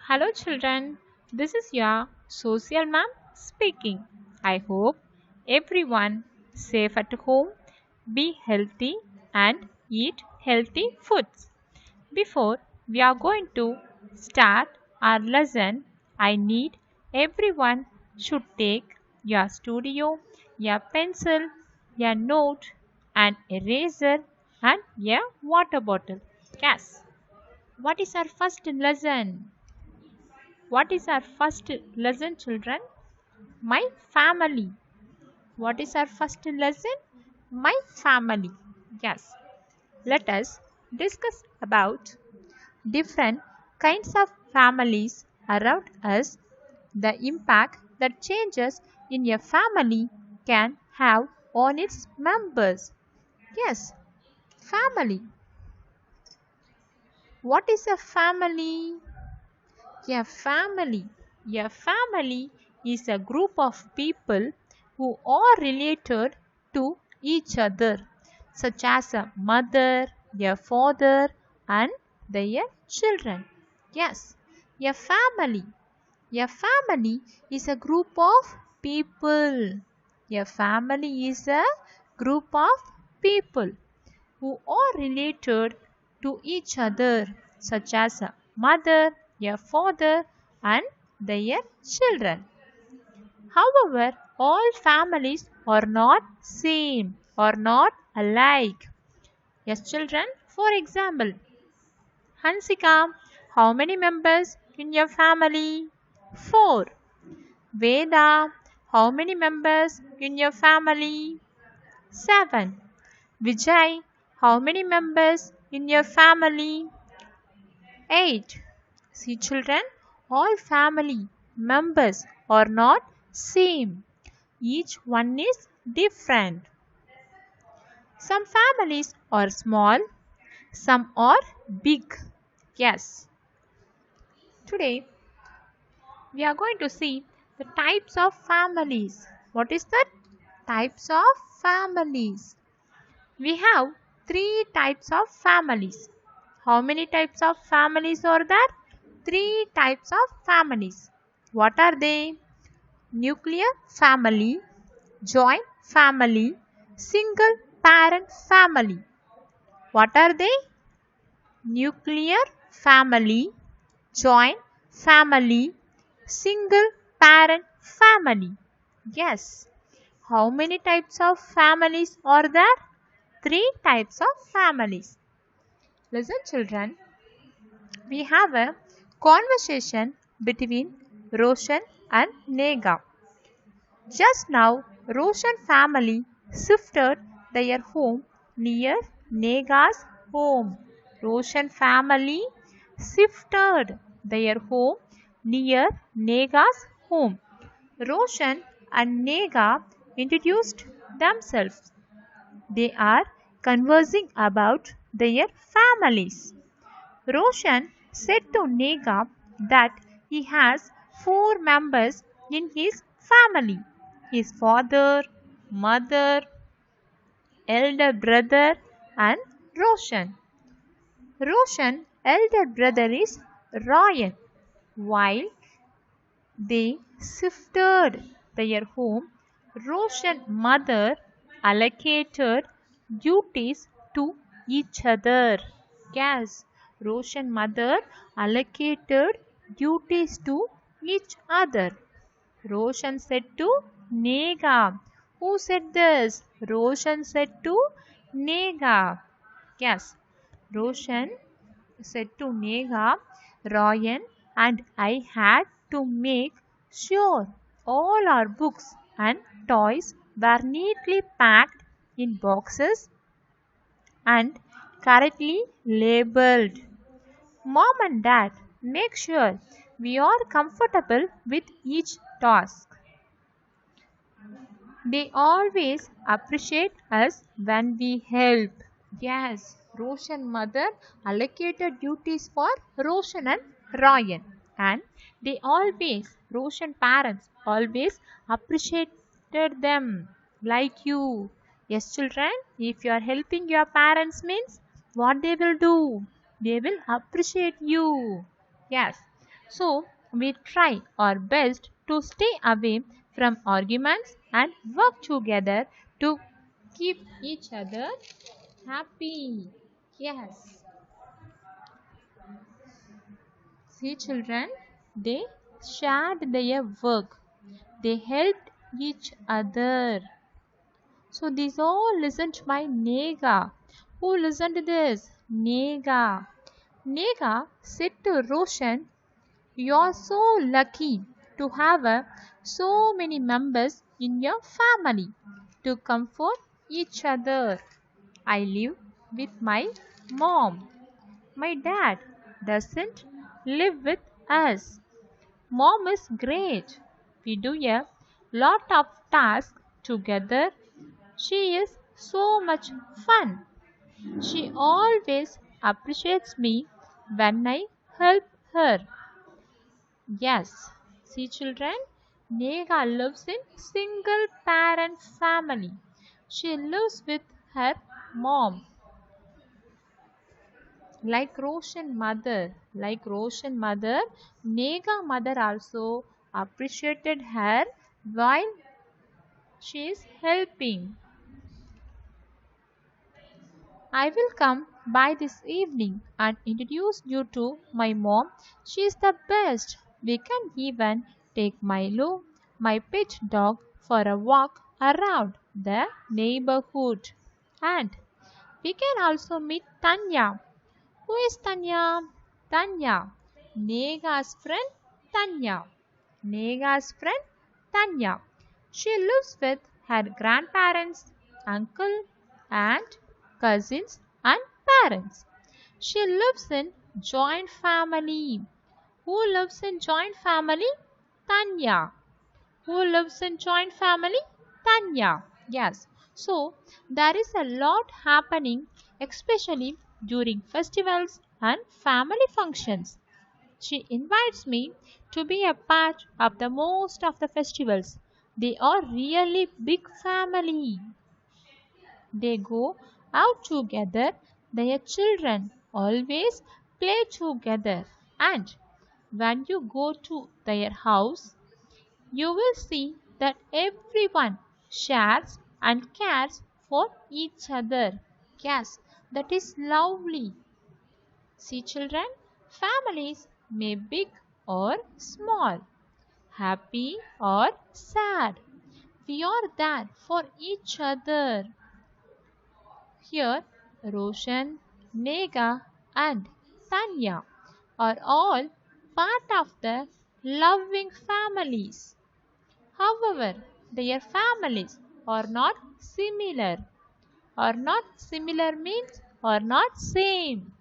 Hello, children. This is your social ma'am speaking. I hope everyone safe at home, be healthy, and eat healthy foods. Before we are going to start our lesson, I need everyone should take your studio, your pencil, your note, an eraser, and a water bottle. Yes. What is our first lesson? What is our first lesson, children? My family. What is our first lesson? My family. Yes. Let us discuss about different kinds of families around us, the impact that changes in a family can have on its members. Yes, family. What is a family? A family. A family is a group of people who are related to each other, such as a mother, a father, and their children. Yes, a family. A family is a group of people. A family is a group of people who are related to each other, such as a mother, a father, and their children. However, all families are not same or not alike. Yes, children. For example, Hansika, how many members in your family? 4. Veda, how many members in your family? 7. Vijay, how many members in your family? 8. See children, all family members are not same. Each one is different. Some families are small, some are big. Yes. Today we are going to see the types of families. What is that? Types of families. We have 3 types of families. How many types of families are there? 3 types of families. What are they? Nuclear family, joint family, single parent family. What are they? Nuclear family, joint family, single parent family. Yes. How many types of families are there? 3 types of families. Listen, children. We have a conversation between Roshan and Nega. Just now, Roshan family shifted their home near Nega's home. Roshan family shifted their home near Nega's home. Roshan and Nega introduced themselves. They are conversing about their families. Roshan said to Nega that he has 4 members in his family: his father, mother, elder brother, and Roshan. Roshan's elder brother is Ryan. While they shifted their home, Roshan's mother allocated duties to each other. Yes, Roshan's mother allocated duties to each other. Roshan said to Nega. Who said this? Roshan said to Nega. Yes, Roshan said to Nega, Ryan and I had to make sure all our books and toys were neatly packed in boxes and correctly labeled. Mom and Dad make sure we are comfortable with each task. They always appreciate us when we help. Yes, Roshan mother allocated duties for Roshan and Ryan, and Roshan parents always appreciated them like you. Yes, children, if you are helping your parents means what they will do? They will appreciate you. Yes. So we try our best to stay away from arguments and work together to keep each other happy. Yes. See children, they shared their work. They helped each other. So these all listened by Nega. Who listened to this? Nega. Nega said to Roshan, "You're so lucky to have so many members in your family to comfort each other. I live with my mom. My dad doesn't live with us. Mom is great. We do a lot of tasks together. She is so much fun. She always appreciates me when I help her." Yes, see children, Nega lives in single parent family. She lives with her mom. Like Roshan mother, Nega mother also appreciated her while she is helping. I will come by this evening and introduce you to my mom. She is the best. We can even take Milo, my pet dog, for a walk around the neighborhood. And we can also meet Tanya. Who is Tanya? Tanya. Nega's friend Tanya. Nega's friend Tanya. She lives with her grandparents, uncle, aunt, cousins, and parents. She lives in joint family. Who lives in joint family? Tanya. Who lives in joint family? Tanya. Yes. So there is a lot happening, especially during festivals and family functions. She invites me to be a part of the most of the festivals. They are really big family. They go out together. Their children always play together. And when you go to their house, you will see that everyone shares and cares for each other. Yes, that is lovely. See children, families may be big or small, happy or sad. We are there for each other. Here, Roshan, Nega, and Tanya are all part of the loving families. However, their families are not similar. Are not similar means are not same.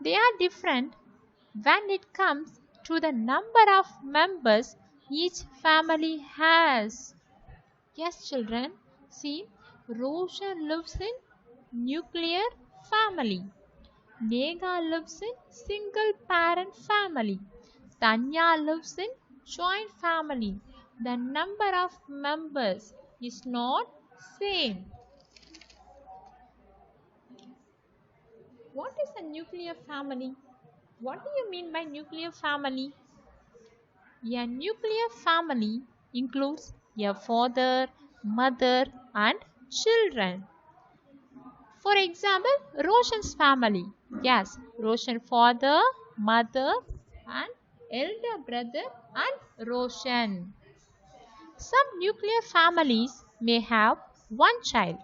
They are different when it comes to the number of members each family has. Yes, children, see, Roshan lives in nuclear family. Nega lives in single parent family. Tanya lives in joint family. The number of members is not same. What is a nuclear family? What do you mean by nuclear family? A nuclear family includes a father, mother, and children. For example, Roshan's family. Yes, Roshan father, mother, and elder brother and Roshan. Some nuclear families may have one child.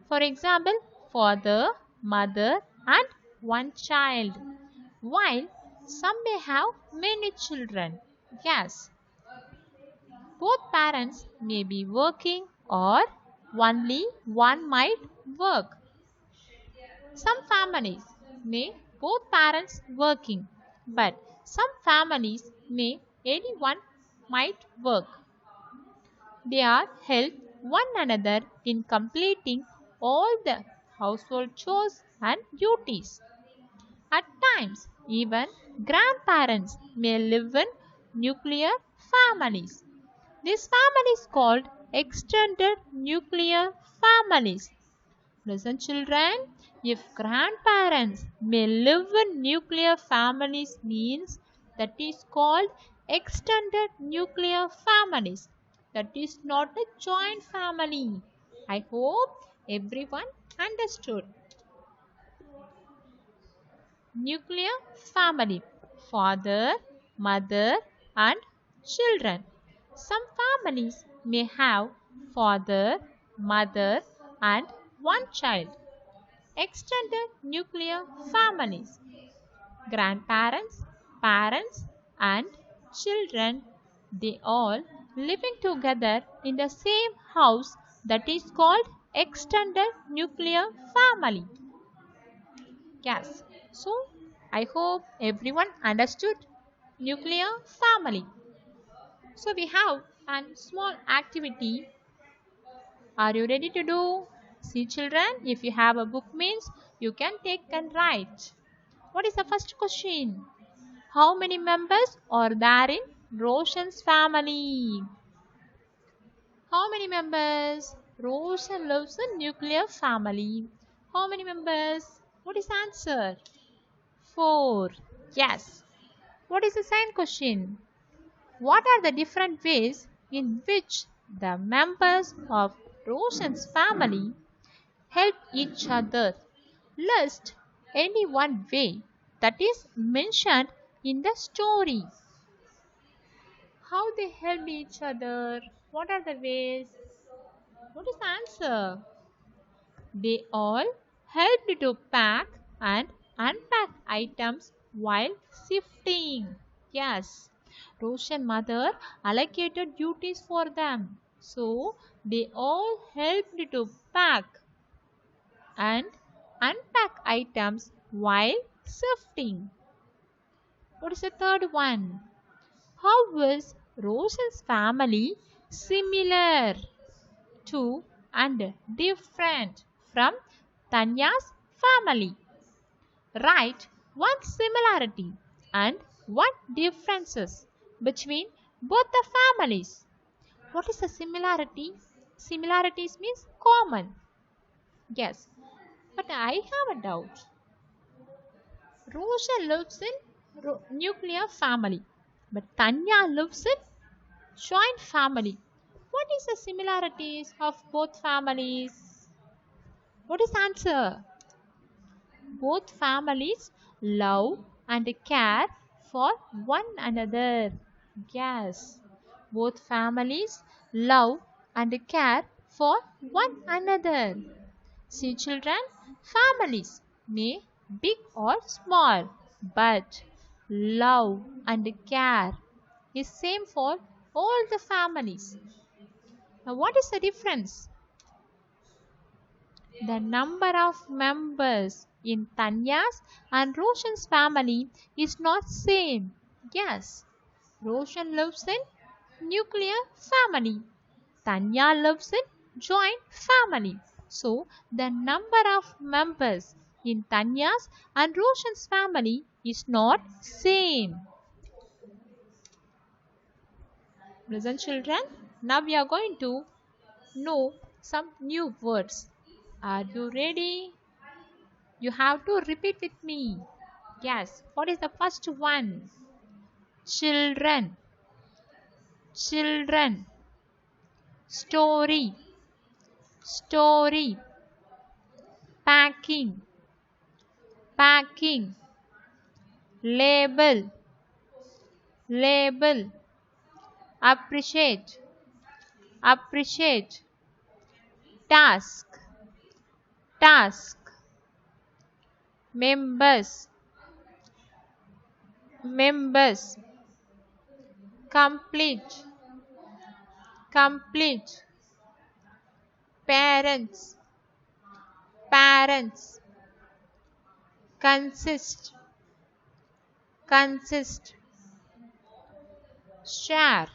For example, father, mother, and one child. While some may have many children. Yes, both parents may be working or only one might work. Some families may both parents working, but some families may anyone might work. They are help one another in completing all the household chores and duties. At times, even grandparents may live in nuclear families. These families called extended nuclear families. Listen children, if grandparents may live in nuclear families means that is called extended nuclear families. That is not a joint family. I hope everyone understood. Nuclear family: father, mother, and children. Some families may have father, mother, and one child. Extended nuclear families: grandparents, parents, and children, they all living together in the same house, that is called extended nuclear family. Yes. So I hope everyone understood nuclear family. So we have a small activity. Are you ready to do? See children, if you have a book means you can take and write. What is the first question? How many members are there in Roshan's family? How many members? Roshan lives in nuclear family. How many members? What is the answer? 4. Yes. What is the second question? What are the different ways in which the members of Roshan's family help each other? List any one way that is mentioned in the story. How they help each other? What are the ways? What is the answer? They all helped to pack and unpack items while shifting. Yes, Roshan mother allocated duties for them. So they all helped to pack and unpack items while shifting. What is the third one? How was Roshan's family similar to and different from Tanya's family? Write one similarity and one differences between both the families. What is a similarity? Similarities means common. Yes, but I have a doubt. Roshan lives in nuclear family, but Tanya lives in joint family. What is the similarities of both families? What is the answer? Both families love and care for one another. Yes, both families love and care for one another. See children, families may big or small, but love and care is same for all the families. Now what is the difference? The number of members in Tanya's and Roshan's family is not same. Yes, Roshan lives in nuclear family. Tanya lives in joint family. So, the number of members in Tanya's and Roshan's family is not same. Listen children, now we are going to know some new words. Are you ready? You have to repeat with me. Yes, what is the first one? Children, children. Story, story. Packing, packing. Label, label. Appreciate, appreciate. Task, task. Members, members. Complete, complete. Parents, parents. Consist, consist. Share,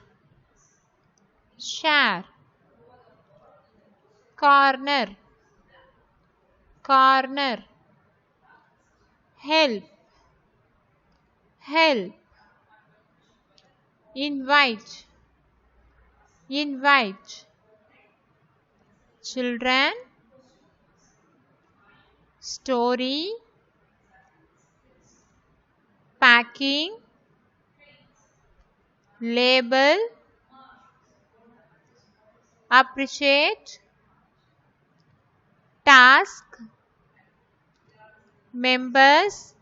share. Corner, corner. Help, help. Invite, invite. Children, story, packing, label, appreciate, task, members,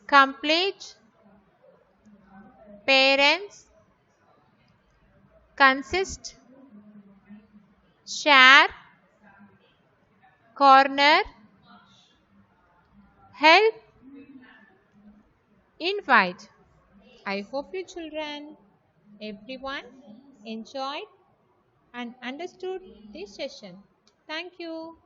complete, parents, consist, share, corner, help, invite. I hope you children, everyone enjoyed and understood this session. Thank you.